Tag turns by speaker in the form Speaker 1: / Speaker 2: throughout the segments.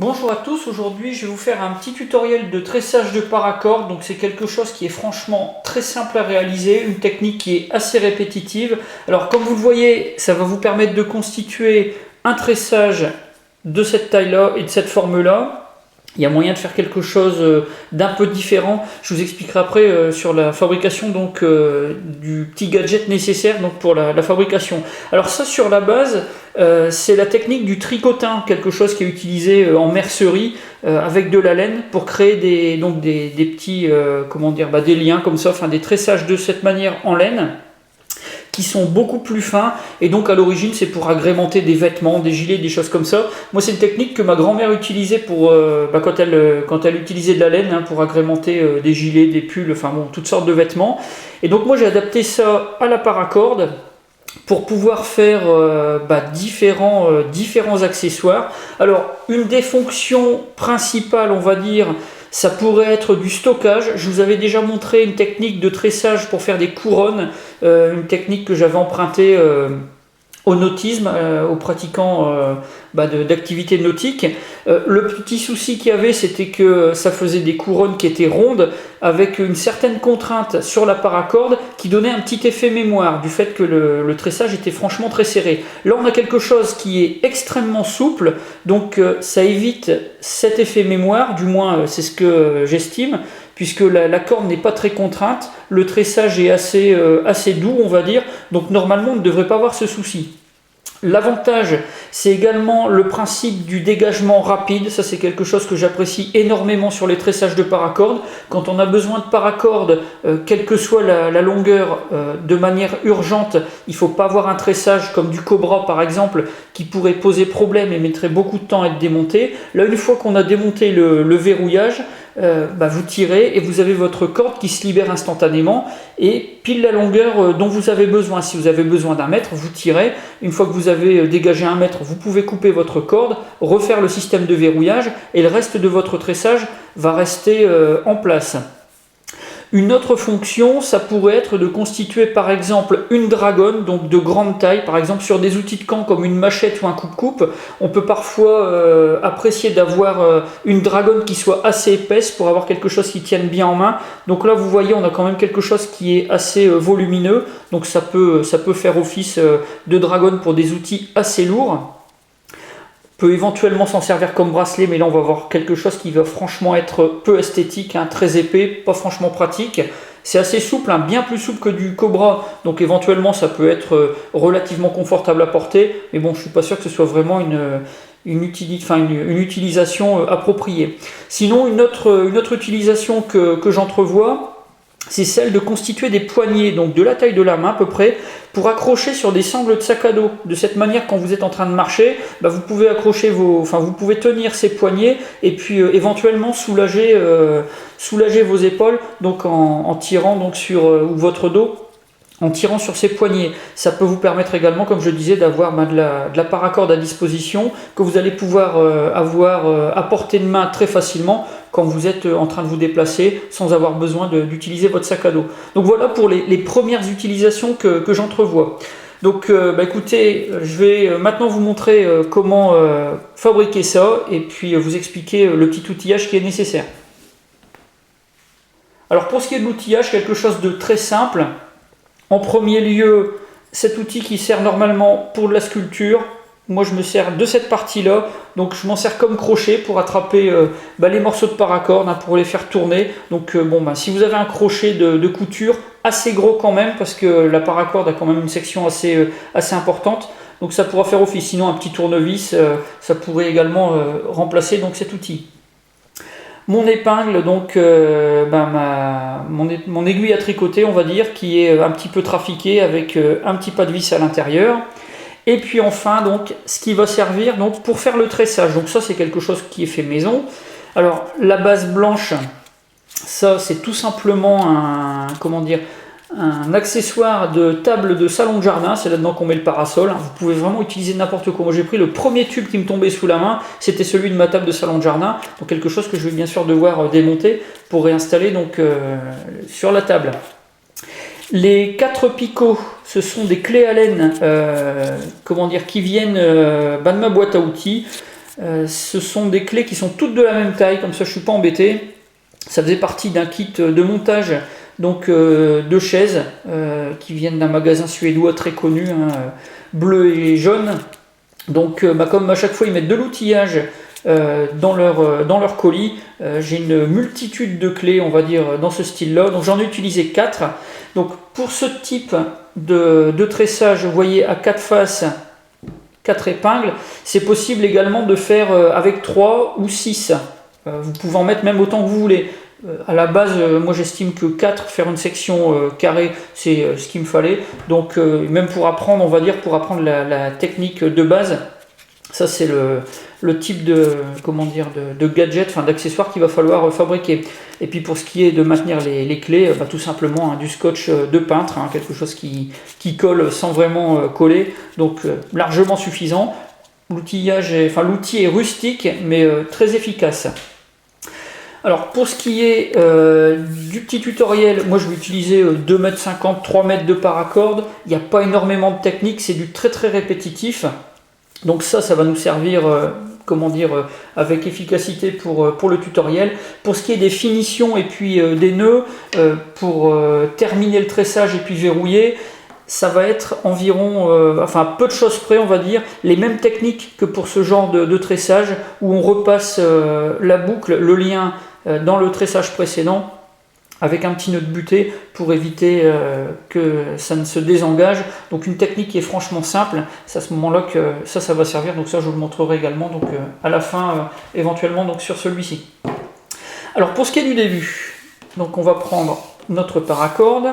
Speaker 1: Bonjour à tous, aujourd'hui je vais vous faire un petit tutoriel de tressage de paracord. Donc c'est quelque chose qui est franchement très simple à réaliser, une technique qui est assez répétitive. Alors comme vous le voyez, ça va vous permettre de constituer un tressage de cette taille-là et de cette forme-là. Il y a moyen de faire quelque chose d'un peu différent. Je vous expliquerai après sur la fabrication donc, du petit gadget nécessaire donc, pour la fabrication. Alors ça sur la base, c'est la technique du tricotin, quelque chose qui est utilisé en mercerie avec de la laine pour créer des petits des liens comme ça, enfin des tressages de cette manière en laine, qui sont beaucoup plus fins, et donc à l'origine c'est pour agrémenter des vêtements, des gilets, des choses comme ça. Moi c'est une technique que ma grand-mère utilisait pour, quand elle utilisait de la laine pour agrémenter des gilets, des pulls, enfin bon, toutes sortes de vêtements. Et donc moi j'ai adapté ça à la paracorde pour pouvoir faire différents accessoires. Alors une des fonctions principales, on va dire, ça pourrait être du stockage. Je vous avais déjà montré une technique de tressage pour faire des couronnes, une technique que j'avais empruntée au nautisme, aux pratiquants d'activités nautiques. Le petit souci qu'il y avait, c'était que ça faisait des couronnes qui étaient rondes, avec une certaine contrainte sur la paracorde qui donnait un petit effet mémoire, du fait que le tressage était franchement très serré. Là on a quelque chose qui est extrêmement souple, donc ça évite cet effet mémoire, du moins c'est ce que j'estime, puisque la corde n'est pas très contrainte, le tressage est assez doux on va dire, donc normalement on ne devrait pas avoir ce souci. L'avantage, c'est également le principe du dégagement rapide. Ça, c'est quelque chose que j'apprécie énormément sur les tressages de paracorde. Quand on a besoin de paracorde, quelle que soit la longueur, de manière urgente, il ne faut pas avoir un tressage comme du Cobra par exemple, qui pourrait poser problème et mettrait beaucoup de temps à être démonté. Là, une fois qu'on a démonté le verrouillage, vous tirez et vous avez votre corde qui se libère instantanément et pile la longueur dont vous avez besoin. Si vous avez besoin d'un mètre, vous tirez. Une fois que vous avez dégagé un mètre, vous pouvez couper votre corde, refaire le système de verrouillage et le reste de votre tressage va rester en place. Une autre fonction, ça pourrait être de constituer par exemple une dragonne, donc de grande taille, par exemple sur des outils de camp comme une machette ou un coupe-coupe. On peut parfois apprécier d'avoir une dragonne qui soit assez épaisse pour avoir quelque chose qui tienne bien en main. Donc là vous voyez, on a quand même quelque chose qui est assez volumineux, donc ça peut faire office de dragonne pour des outils assez lourds. Peut éventuellement s'en servir comme bracelet, mais là on va voir quelque chose qui va franchement être peu esthétique, très épais, pas franchement pratique. C'est assez souple, bien plus souple que du Cobra, donc éventuellement ça peut être relativement confortable à porter, mais bon, je suis pas sûr que ce soit vraiment une utilisation appropriée. Sinon, une autre utilisation que j'entrevois, c'est celle de constituer des poignées, donc de la taille de la main à peu près, pour accrocher sur des sangles de sac à dos. De cette manière, quand vous êtes en train de marcher, vous pouvez vous pouvez tenir ces poignets et puis éventuellement soulager vos épaules, donc en tirant donc sur ou votre dos. En tirant sur ces poignets, ça peut vous permettre également, comme je disais, d'avoir de la paracorde à disposition que vous allez pouvoir avoir à portée de main très facilement quand vous êtes en train de vous déplacer sans avoir besoin d'utiliser votre sac à dos. Donc voilà pour les premières utilisations que j'entrevois. Donc écoutez, je vais maintenant vous montrer comment fabriquer ça et puis vous expliquer le petit outillage qui est nécessaire. Alors pour ce qui est de l'outillage, quelque chose de très simple. En premier lieu, cet outil qui sert normalement pour de la sculpture, moi je me sers de cette partie-là, donc je m'en sers comme crochet pour attraper les morceaux de paracorde, pour les faire tourner. Donc si vous avez un crochet de couture, assez gros quand même, parce que la paracorde a quand même une section assez importante, donc ça pourra faire office. Sinon un petit tournevis, ça pourrait également remplacer donc cet outil. Mon épingle, donc mon aiguille à tricoter, on va dire, qui est un petit peu trafiquée avec un petit pas de vis à l'intérieur. Et puis enfin, donc, ce qui va servir donc, pour faire le tressage. Donc ça, c'est quelque chose qui est fait maison. Alors, la base blanche, ça, c'est tout simplement un accessoire de table de salon de jardin, c'est là-dedans qu'on met le parasol. Vous pouvez vraiment utiliser n'importe quoi. Moi j'ai pris le premier tube qui me tombait sous la main, c'était celui de ma table de salon de jardin, donc quelque chose que je vais bien sûr devoir démonter pour réinstaller donc, sur la table. Les 4 picots, ce sont des clés à laine qui viennent de ma boîte à outils. Ce sont des clés qui sont toutes de la même taille, comme ça je ne suis pas embêté. Ça faisait partie d'un kit de montage donc de chaises qui viennent d'un magasin suédois très connu, hein, bleu et jaune. Donc comme à chaque fois ils mettent de l'outillage dans leur colis, j'ai une multitude de clés, on va dire, dans ce style-là. Donc j'en ai utilisé 4. Donc pour ce type de tressage, vous voyez, à 4 faces, 4 épingles, c'est possible également de faire avec 3 ou 6. Vous pouvez en mettre même autant que vous voulez. À la base, moi j'estime que 4, faire une section carrée, c'est ce qu'il me fallait. Donc même pour apprendre, on va dire, pour apprendre la technique de base, ça c'est le type de, de gadget, enfin d'accessoires qu'il va falloir fabriquer. Et puis pour ce qui est de maintenir les clés, tout simplement du scotch de peintre, quelque chose qui colle sans vraiment coller, donc largement suffisant. L'outil est rustique mais très efficace. Alors pour ce qui est du petit tutoriel, moi je vais utiliser 2,50 m, 3 mètres de paracorde. Il n'y a pas énormément de technique, c'est du très très répétitif. Donc ça va nous servir avec efficacité pour le tutoriel. Pour ce qui est des finitions et puis des nœuds, pour terminer le tressage et puis verrouiller, ça va être environ, peu de choses près, on va dire, les mêmes techniques que pour ce genre de tressage, où on repasse la boucle, le lien dans le tressage précédent, avec un petit nœud de butée pour éviter que ça ne se désengage. Donc une technique qui est franchement simple, c'est à ce moment-là que ça va servir. Donc ça je vous le montrerai également donc, à la fin, éventuellement donc, sur celui-ci. Alors pour ce qui est du début, donc on va prendre notre paracorde,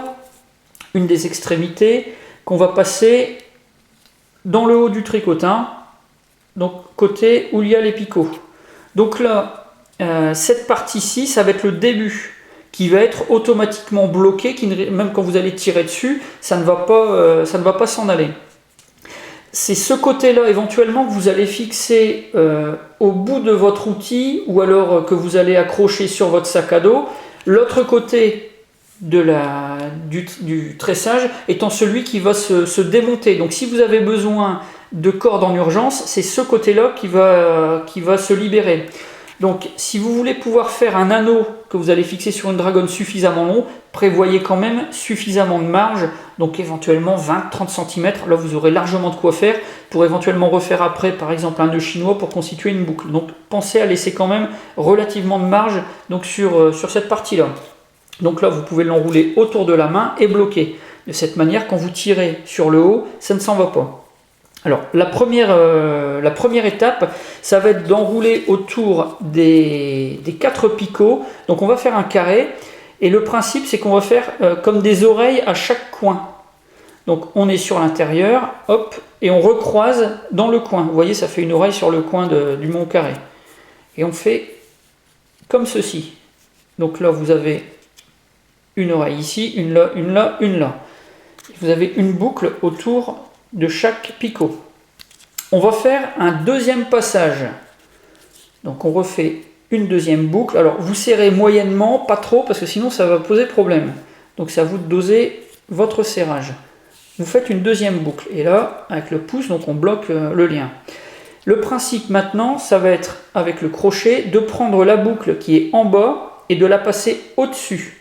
Speaker 1: une des extrémités, qu'on va passer dans le haut du tricotin, donc côté où il y a les picots. Donc là, cette partie-ci, ça va être le début, qui va être automatiquement bloqué, même quand vous allez tirer dessus, ça ne va pas s'en aller. C'est ce côté-là éventuellement que vous allez fixer au bout de votre outil, ou alors que vous allez accrocher sur votre sac à dos. L'autre côté du tressage étant celui qui va se démonter. Donc si vous avez besoin de corde en urgence, c'est ce côté-là qui va se libérer. Donc si vous voulez pouvoir faire un anneau que vous allez fixer sur une dragonne suffisamment long, prévoyez quand même suffisamment de marge, donc éventuellement 20-30 cm, là vous aurez largement de quoi faire pour éventuellement refaire après par exemple un nœud chinois pour constituer une boucle. Donc pensez à laisser quand même relativement de marge donc, sur cette partie-là. Donc là vous pouvez l'enrouler autour de la main et bloquer. De cette manière, quand vous tirez sur le haut, ça ne s'en va pas. Alors la première étape, ça va être d'enrouler autour des 4 picots. Donc on va faire un carré et le principe c'est qu'on va faire comme des oreilles à chaque coin. Donc on est sur l'intérieur, hop, et on recroise dans le coin. Vous voyez, ça fait une oreille sur le coin du mon carré. Et on fait comme ceci. Donc là vous avez une oreille ici, une là, une là, une là. Vous avez une boucle autour de chaque picot. On va faire un deuxième passage. Donc on refait une deuxième boucle. Alors vous serrez moyennement, pas trop, parce que sinon ça va poser problème. Donc c'est à vous de doser votre serrage. Vous faites une deuxième boucle. Et là, avec le pouce, donc on bloque le lien. Le principe maintenant, ça va être, avec le crochet, de prendre la boucle qui est en bas et de la passer au-dessus.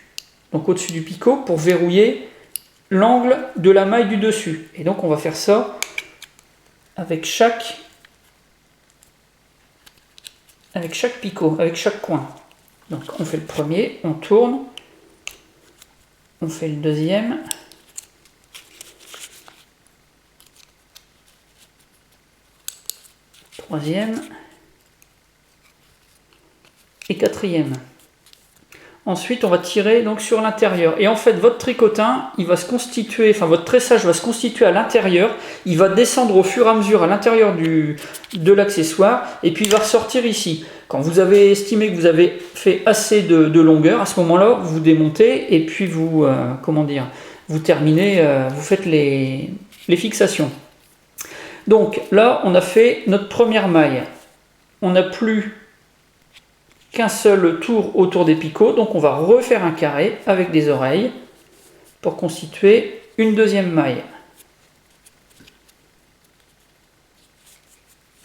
Speaker 1: Donc au-dessus du picot pour verrouiller l'angle de la maille du dessus. Et donc on va faire ça avec chaque picot, avec chaque coin. Donc on fait le premier, on tourne, on fait le deuxième, troisième et quatrième. Ensuite, on va tirer donc sur l'intérieur. Et en fait, votre tricotin, il va se constituer, votre tressage va se constituer à l'intérieur. Il va descendre au fur et à mesure à l'intérieur de l'accessoire. Et puis, il va ressortir ici. Quand vous avez estimé que vous avez fait assez de longueur, à ce moment-là, vous démontez et puis vous, vous terminez, vous faites les fixations. Donc là, on a fait notre première maille. On n'a plus qu'un seul tour autour des picots, donc on va refaire un carré avec des oreilles pour constituer une deuxième maille.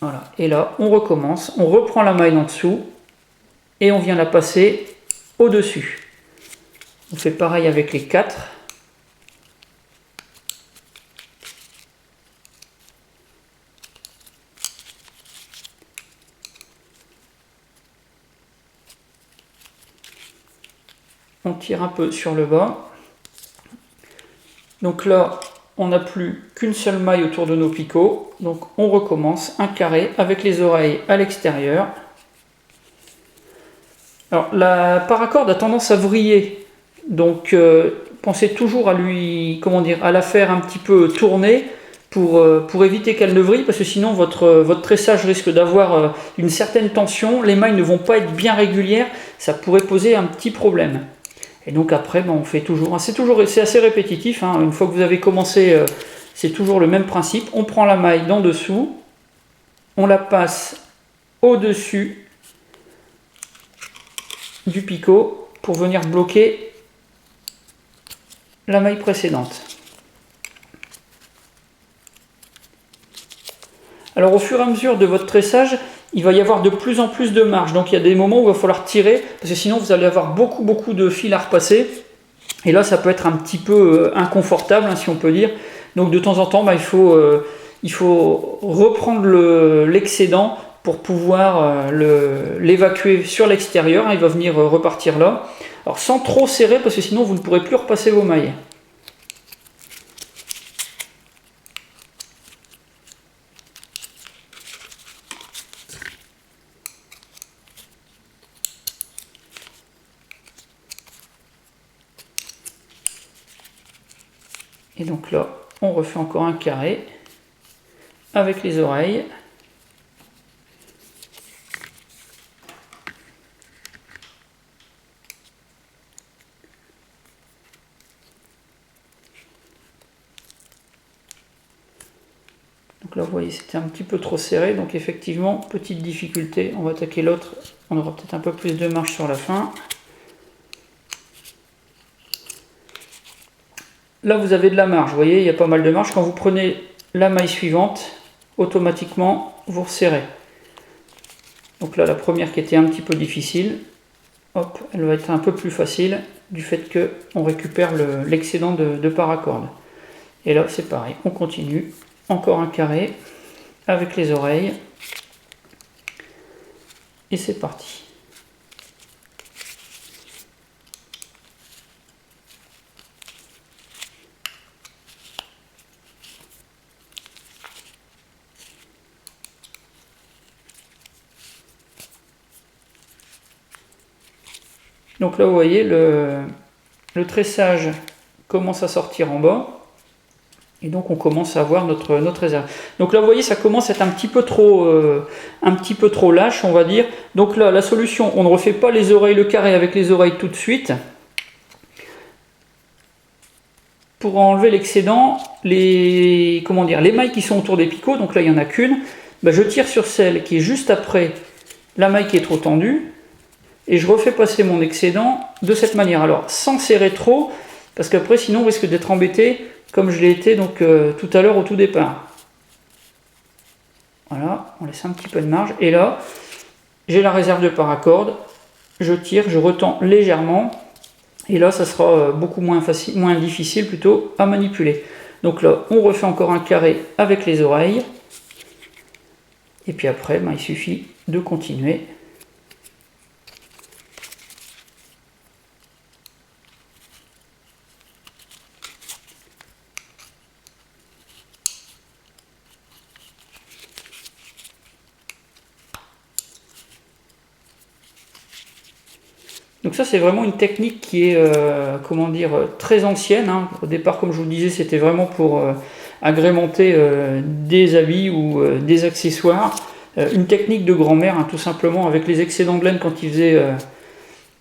Speaker 1: Voilà. Et là, on recommence, on reprend la maille en dessous et on vient la passer au-dessus. On fait pareil avec les 4. On tire un peu sur le bas. Donc là, on n'a plus qu'une seule maille autour de nos picots. Donc on recommence un carré avec les oreilles à l'extérieur. Alors la paracorde a tendance à vriller. Donc pensez toujours à à la faire un petit peu tourner pour éviter qu'elle ne vrille, parce que sinon votre tressage risque d'avoir une certaine tension. Les mailles ne vont pas être bien régulières. Ça pourrait poser un petit problème. Et donc après, on fait toujours, c'est assez répétitif, hein. Une fois que vous avez commencé, c'est toujours le même principe. On prend la maille d'en dessous, on la passe au-dessus du picot pour venir bloquer la maille précédente. Alors au fur et à mesure de votre tressage, il va y avoir de plus en plus de marge. Donc il y a des moments où il va falloir tirer, parce que sinon vous allez avoir beaucoup de fil à repasser. Et là, ça peut être un petit peu inconfortable, hein, si on peut dire. Donc de temps en temps, il faut reprendre l'excédent pour pouvoir l'évacuer sur l'extérieur. Il va venir repartir là. Alors sans trop serrer, parce que sinon vous ne pourrez plus repasser vos mailles. Et donc là, on refait encore un carré avec les oreilles. Donc là, vous voyez, c'était un petit peu trop serré. Donc effectivement, petite difficulté. On va attaquer l'autre. On aura peut-être un peu plus de marge sur la fin. Là, vous avez de la marge, vous voyez, il y a pas mal de marge. Quand vous prenez la maille suivante, automatiquement, vous resserrez. Donc là, la première qui était un petit peu difficile, hop, elle va être un peu plus facile du fait qu'on récupère l'excédent de paracorde. Et là, c'est pareil, on continue. Encore un carré avec les oreilles. Et c'est parti. Donc là, vous voyez, le tressage commence à sortir en bas. Et donc, on commence à avoir notre réserve. Donc là, vous voyez, ça commence à être un petit peu trop lâche, on va dire. Donc là, la solution, on ne refait pas les oreilles, le carré avec les oreilles tout de suite. Pour enlever l'excédent, les mailles qui sont autour des picots, donc là, il n'y en a qu'une, je tire sur celle qui est juste après la maille qui est trop tendue. Et je refais passer mon excédent de cette manière. Alors, sans serrer trop, parce qu'après, sinon, on risque d'être embêté, comme je l'ai été donc, tout à l'heure au tout départ. Voilà, on laisse un petit peu de marge. Et là, j'ai la réserve de paracorde. Je tire, je retends légèrement. Et là, ça sera beaucoup moins difficile plutôt à manipuler. Donc là, on refait encore un carré avec les oreilles. Et puis après, il suffit de continuer. Donc ça, c'est vraiment une technique qui est très ancienne, hein. Au départ, comme je vous le disais, c'était vraiment pour agrémenter des habits ou des accessoires. Une technique de grand-mère, hein, tout simplement, avec les excédents de laine quand ils faisaient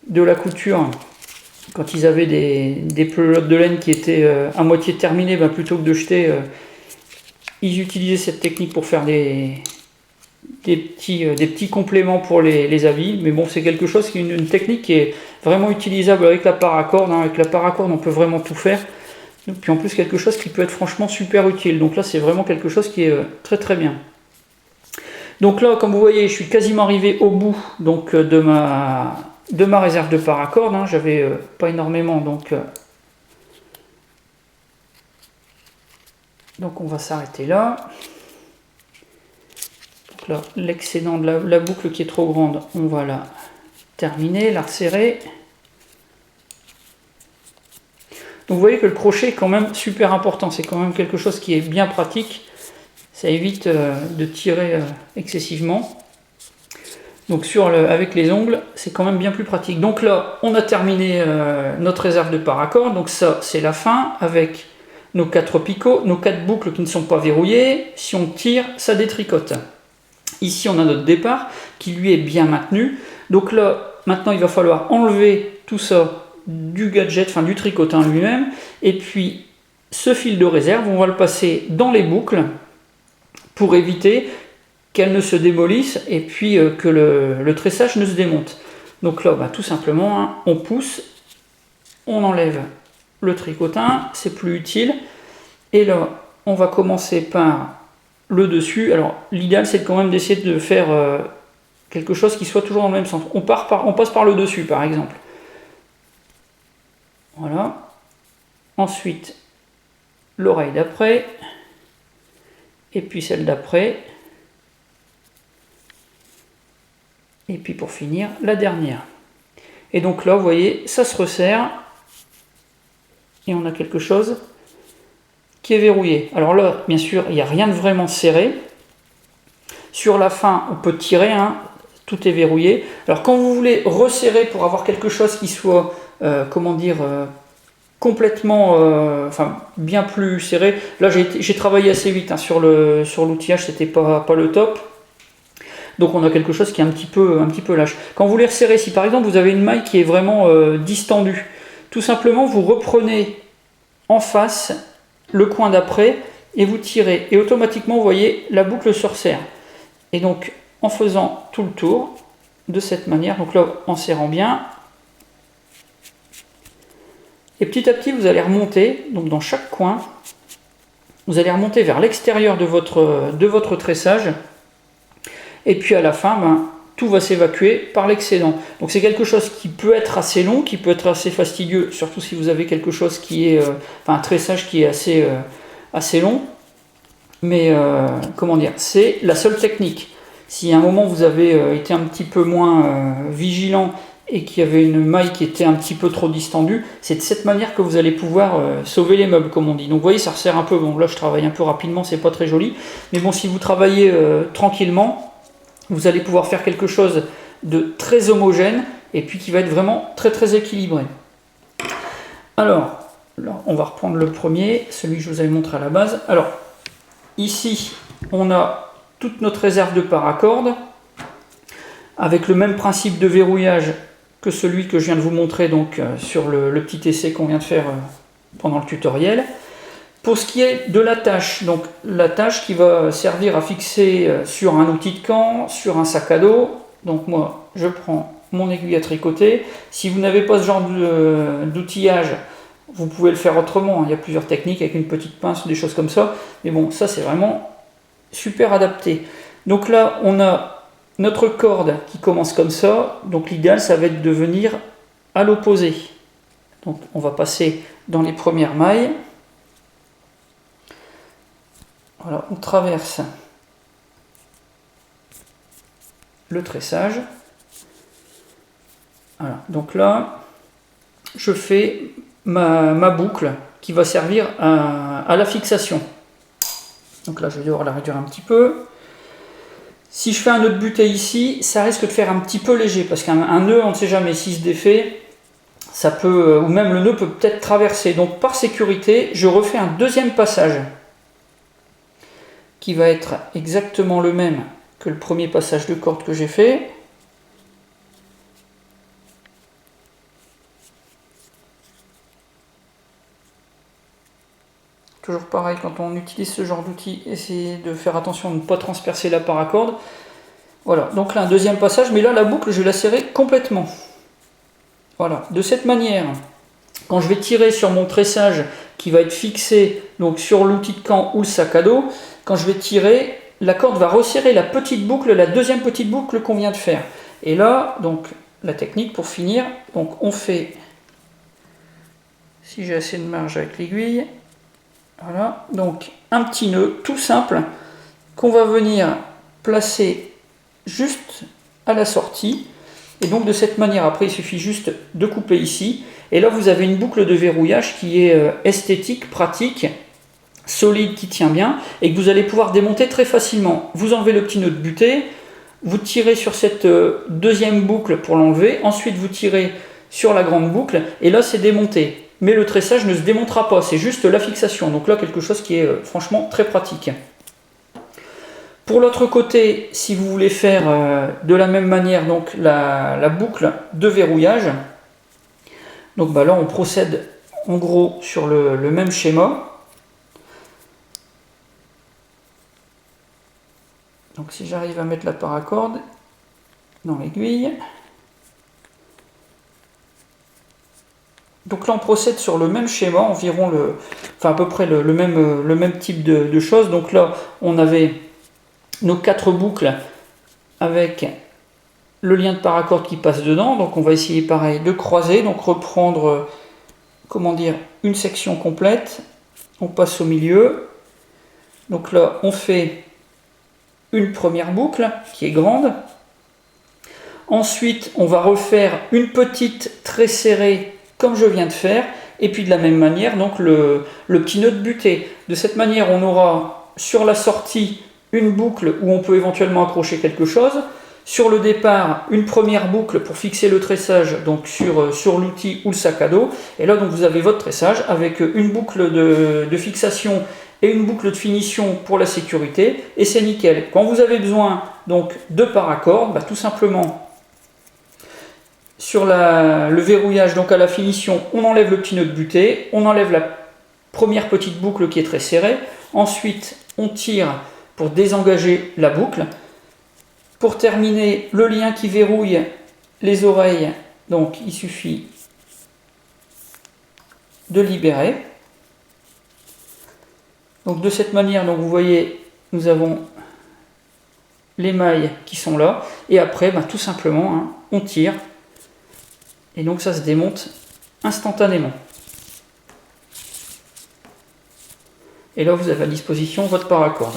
Speaker 1: de la couture. Quand ils avaient des pelotes de laine qui étaient à moitié terminées, plutôt que de jeter, ils utilisaient cette technique pour faire des petits compléments pour les habits. Mais bon, c'est quelque chose qui est une technique qui est vraiment utilisable avec la paracorde, hein. Avec la paracorde, on peut vraiment tout faire. Et puis en plus, quelque chose qui peut être franchement super utile. Donc là, c'est vraiment quelque chose qui est très très bien. Donc là, comme vous voyez, je suis quasiment arrivé au bout donc, de ma réserve de paracorde. Hein. J'avais pas énormément, donc on va s'arrêter là. Donc là, l'excédent de la boucle qui est trop grande, on va la terminer, la resserrer. Donc vous voyez que le crochet est quand même super important, c'est quand même quelque chose qui est bien pratique, ça évite de tirer excessivement. Donc avec les ongles, c'est quand même bien plus pratique. Donc là, on a terminé notre réserve de paracorde, donc ça c'est la fin avec nos 4 picots, nos 4 boucles qui ne sont pas verrouillées. Si on tire, ça détricote. Ici on a notre départ qui lui est bien maintenu. Donc là, maintenant il va falloir enlever tout ça du gadget, enfin du tricotin lui-même, et puis ce fil de réserve, on va le passer dans les boucles pour éviter qu'elles ne se démolissent et puis que le tressage ne se démonte. Donc là, bah, tout simplement, hein, on pousse, on enlève le tricotin, c'est plus utile, et là, on va commencer par le dessus. Alors l'idéal, c'est quand même d'essayer de faire quelque chose qui soit toujours dans le même sens. On passe par le dessus, par exemple. Voilà. Ensuite, l'oreille d'après. Et puis celle d'après. Et puis pour finir, la dernière. Et donc là, vous voyez, ça se resserre. Et on a quelque chose qui est verrouillé. Alors là, bien sûr, il n'y a rien de vraiment serré. Sur la fin, on peut tirer, hein, tout est verrouillé. Alors quand vous voulez resserrer pour avoir quelque chose qui soit complètement, enfin bien plus serré. Là j'ai travaillé assez vite hein, sur l'outillage, c'était pas le top. Donc on a quelque chose qui est un petit peu lâche. Quand vous voulez resserrer, si par exemple vous avez une maille qui est vraiment distendue, tout simplement vous reprenez en face le coin d'après et vous tirez. Et automatiquement vous voyez la boucle se resserre. Et donc en faisant tout le tour de cette manière, donc là en serrant bien, et petit à petit vous allez remonter, donc dans chaque coin, vous allez remonter vers l'extérieur de votre tressage, et puis à la fin, ben, tout va s'évacuer par l'excédent. Donc c'est quelque chose qui peut être assez long, qui peut être assez fastidieux, surtout si vous avez quelque chose qui est, un tressage qui est assez long, mais comment dire, c'est la seule technique. Si à un moment vous avez été un petit peu moins vigilant et qu'il y avait une maille qui était un petit peu trop distendue, c'est de cette manière que vous allez pouvoir sauver les meubles, comme on dit. Donc vous voyez, ça resserre un peu. Bon, là je travaille un peu rapidement, c'est pas très joli, mais bon, si vous travaillez tranquillement, vous allez pouvoir faire quelque chose de très homogène et puis qui va être vraiment très très équilibré. Alors, là, on va reprendre le premier, celui que je vous avais montré à la base. Alors, ici, on a toute notre réserve de paracorde avec le même principe de verrouillage que celui que je viens de vous montrer donc sur le petit essai qu'on vient de faire pendant le tutoriel. Pour ce qui est de l'attache, donc l'attache qui va servir à fixer sur un outil de camp, sur un sac à dos. Donc moi, je prends mon aiguille à tricoter. Si vous n'avez pas ce genre d'outillage, vous pouvez le faire autrement. Il y a plusieurs techniques avec une petite pince, des choses comme ça. Mais bon, ça c'est vraiment super adapté. Donc là, on a notre corde qui commence comme ça. Donc l'idéal, ça va être de venir à l'opposé. Donc on va passer dans les premières mailles. Voilà, on traverse le tressage. Voilà, donc là, je fais ma boucle qui va servir à la fixation. Donc là, je vais devoir la réduire un petit peu. Si je fais un nœud de butée ici, ça risque de faire un petit peu léger, parce qu'un nœud, on ne sait jamais s'il se défait, ça peut, ou même le nœud peut peut-être traverser. Donc par sécurité, je refais un deuxième passage, qui va être exactement le même que le premier passage de corde que j'ai fait. Toujours pareil, quand on utilise ce genre d'outil, essayez de faire attention de ne pas transpercer la paracorde. Voilà, donc là un deuxième passage, mais là la boucle je vais la serrer complètement. Voilà, de cette manière, quand je vais tirer sur mon tressage qui va être fixé donc sur l'outil de camp ou le sac à dos, quand je vais tirer, la corde va resserrer la petite boucle, la deuxième petite boucle qu'on vient de faire. Et là, donc, la technique pour finir, donc on fait, si j'ai assez de marge avec l'aiguille, voilà, donc un petit nœud tout simple qu'on va venir placer juste à la sortie. Et donc de cette manière, après il suffit juste de couper ici. Et là vous avez une boucle de verrouillage qui est esthétique, pratique, solide, qui tient bien et que vous allez pouvoir démonter très facilement. Vous enlevez le petit nœud de butée, vous tirez sur cette deuxième boucle pour l'enlever, ensuite vous tirez sur la grande boucle et là c'est démonté. Mais le tressage ne se démontera pas, c'est juste la fixation. Donc là quelque chose qui est franchement très pratique. Pour l'autre côté, si vous voulez faire de la même manière donc la boucle de verrouillage, donc bah là on procède en gros sur le même schéma. Donc si j'arrive à mettre la paracorde dans l'aiguille. Donc là on procède sur le même schéma, environ à peu près le même type de choses. Donc là on avait nos 4 boucles avec le lien de paracorde qui passe dedans. Donc on va essayer pareil de croiser, donc reprendre une section complète. On passe au milieu. Donc là on fait une première boucle qui est grande. Ensuite on va refaire une petite très serrée comme je viens de faire. Et puis de la même manière donc le petit nœud de butée. De cette manière on aura sur la sortie une boucle où on peut éventuellement accrocher quelque chose. Sur le départ, une première boucle pour fixer le tressage donc sur l'outil ou le sac à dos. Et là, donc, vous avez votre tressage avec une boucle de fixation et une boucle de finition pour la sécurité. Et c'est nickel. Quand vous avez besoin donc, de paracorde, tout simplement, sur le verrouillage, donc à la finition, on enlève le petit nœud de butée, on enlève la première petite boucle qui est très serrée. Ensuite, on tire pour désengager la boucle. Pour terminer, le lien qui verrouille les oreilles, donc il suffit de libérer. Donc de cette manière, donc vous voyez, nous avons les mailles qui sont là, et après, tout simplement, on tire, et donc ça se démonte instantanément. Et là, vous avez à disposition votre paracorde.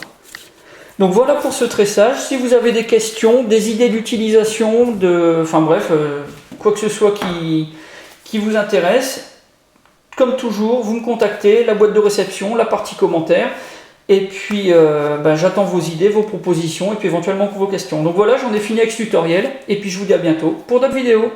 Speaker 1: Donc voilà pour ce tressage. Si vous avez des questions, des idées d'utilisation, quoi que ce soit qui vous intéresse, comme toujours, vous me contactez, la boîte de réception, la partie commentaires, et puis j'attends vos idées, vos propositions, et puis éventuellement vos questions. Donc voilà, j'en ai fini avec ce tutoriel, et puis je vous dis à bientôt pour d'autres vidéos.